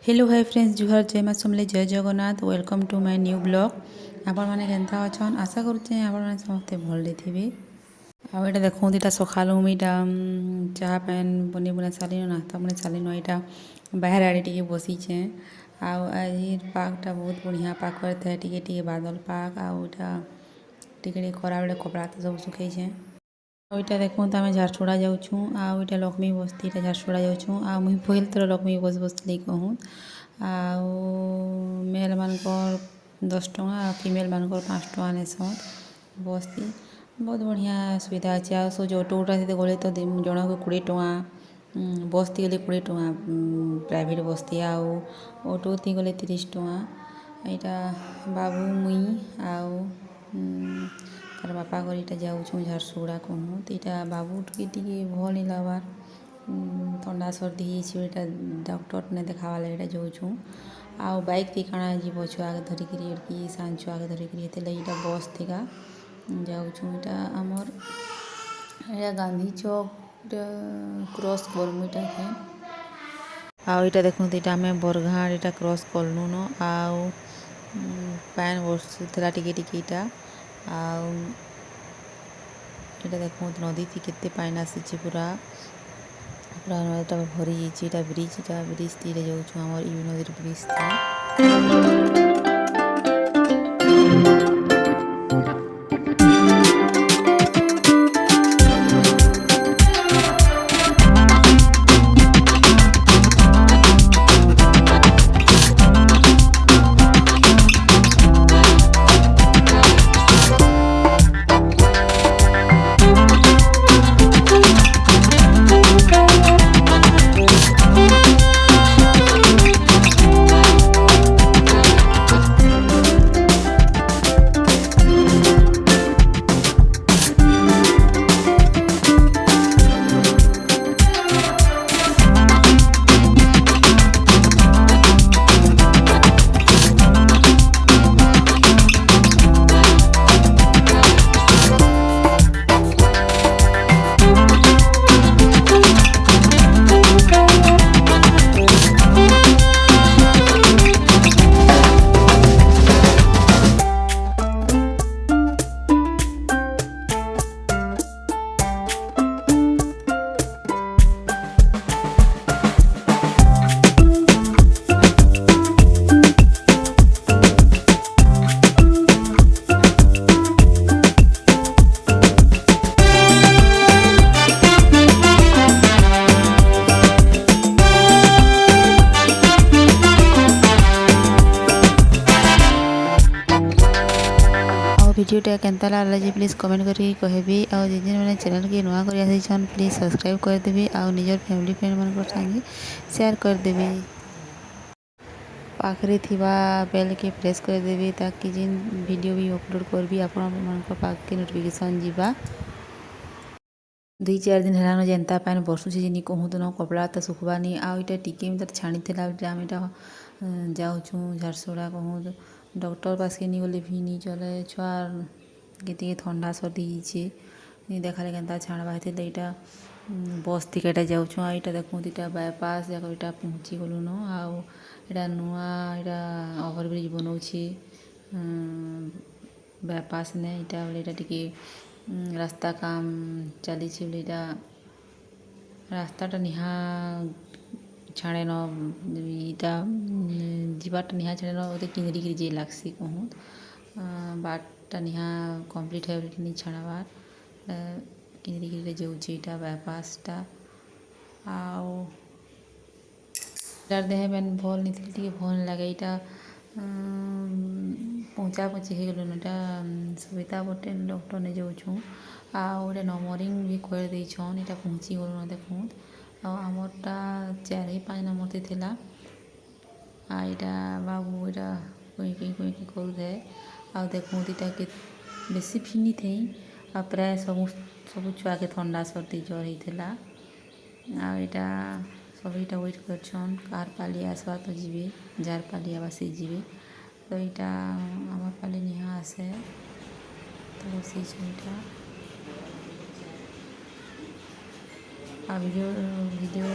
hello hi friends जुहार जय माँ समले जय Jagannath welcome to my new blog आपण मैंने केन्ता अच्छन आशा करुचे आपण मैंने समस्ते भल थे आउ यहाँ देखो यहाँ सकालू मुझा चाह पैन बन बुना सारी नास्ता बन सारी यहाँ बाहर आड़े टे बसीचे आज पागटा बहुत बढ़िया पाग करता टे बादल पाग आटा टे खरा बेले कपड़ा तो सब सुखे आईटा देखो आम झारसुड़ा जाऊँ आईटा लक्ष्मी बस्ती झारसुड़ा जाऊँ आ मुई पहिल थर लक्ष्मी बस बसली कहूँ मेल मानकर 10 टଙ୍କା फीमेल मानकर 5 टଙ୍କା नेसन बस्ती बहुत बढ़िया सुविधा अच्छे आ सो जो ऑटो उटा से गले तो जन को 20 टଙ୍କା बस थी गले 20 टଙ୍କା प्राइवेट बस थी आउ ऑटो थी गले 30 टଙ୍କା यहाँ बाबू मुई आउ तार बापा घर यहाँ जाऊँ झारसुगुड़ा कहूँ तो यहाँ बाबू टे भल नहीं लगवार थंडा सर्दी होता डॉक्टर ने देखावा लगे जाऊँ आउ बाइक थी काଣା जीव छुआ के धरिकी सान छुआ के धरिकी यहाँ बस थीका जाऊँ यहाँ आमर यहाँ गांधी चौक क्रॉस करमु यहाँ आउ यहाँ देखो यहाँ आम बरघाट यहाँ क्रॉस कलु न आउ पैन बर्षुला टिके आउ यहाँ देखो नदी थी केते पानी आसी पूरा पूरा नदी भरी जाइए ब्रिज तीरे जाऊँ आम यू नदी ब्रिज थी वीडियोटा केनता लागला जे प्लीज कमेंट करके कहबे और जे मैंने चैनल के नुआ कर आसीछन प्लीज सब्सक्राइब कर देबे और निजर फैमिली फ्रेंड मन संगे शेयर कर देबे पाखरे थिबा बेल के प्रेस कर देबे ताकि जिन वीडियो भी अपलोड करबी आपण मन पाख के नोटिफिकेशन जीवा 2-4 दिन हेलान जेन्ता पानी बर्षुचे जिनी कहूँ तो न कपड़ा तो सुखबानी आउ यहाँ टिके छाणी आम यहाँ जाऊँ झारसुगुड़ा कहूँ तो डॉक्टर पास के नहीं गले भी नहीं चले छुआ के ठंडा सर्दी होइछे देखा केन्ता छाणवा यहाँ बस थी यहाँ जाऊँ यहाँ देखूँ यहाँ बायपास जाक यहाँ पहुँची गलु न आउ यहाँ नुआ यहाँ ओभरब्रिज बनाऊे बायपास ने यहाँ टे रास्ता काम चली रास्ताटा निहा छाड़े न जीवाटा निहा छाड़े न किंगरी जे लागसी कहूँ बाटटा निहा कम्प्लीट है नहीं छाड़बार किंगरी जाऊँ यहाँ बायपासटा आउ देह मैंने भल नहीं थी भल लगे यहाँ पहुँचा पहुँची हो गलु यहाँ सुविधा बटे डॉक्टर ने जाऊँ आउ नंबरिंग भी कर देछन यहाँ पहुँची गलु न देखूँ आमरटा 4-5 नंबर थी थिला यहाँ बाबू यहाँ कुई करुए आ देखूँ यहाँ के बेसी फिनी थी आ प्राय सब छुआ के ठंडा सर्दी ज्वर होता यहाँ सब यहाँ वेट करछन कार पाली आसवा तो जीवे जार पाली आवा से जीवे तो यहाँ आम पाली निहा आसे तो बस यहाँ भिडियो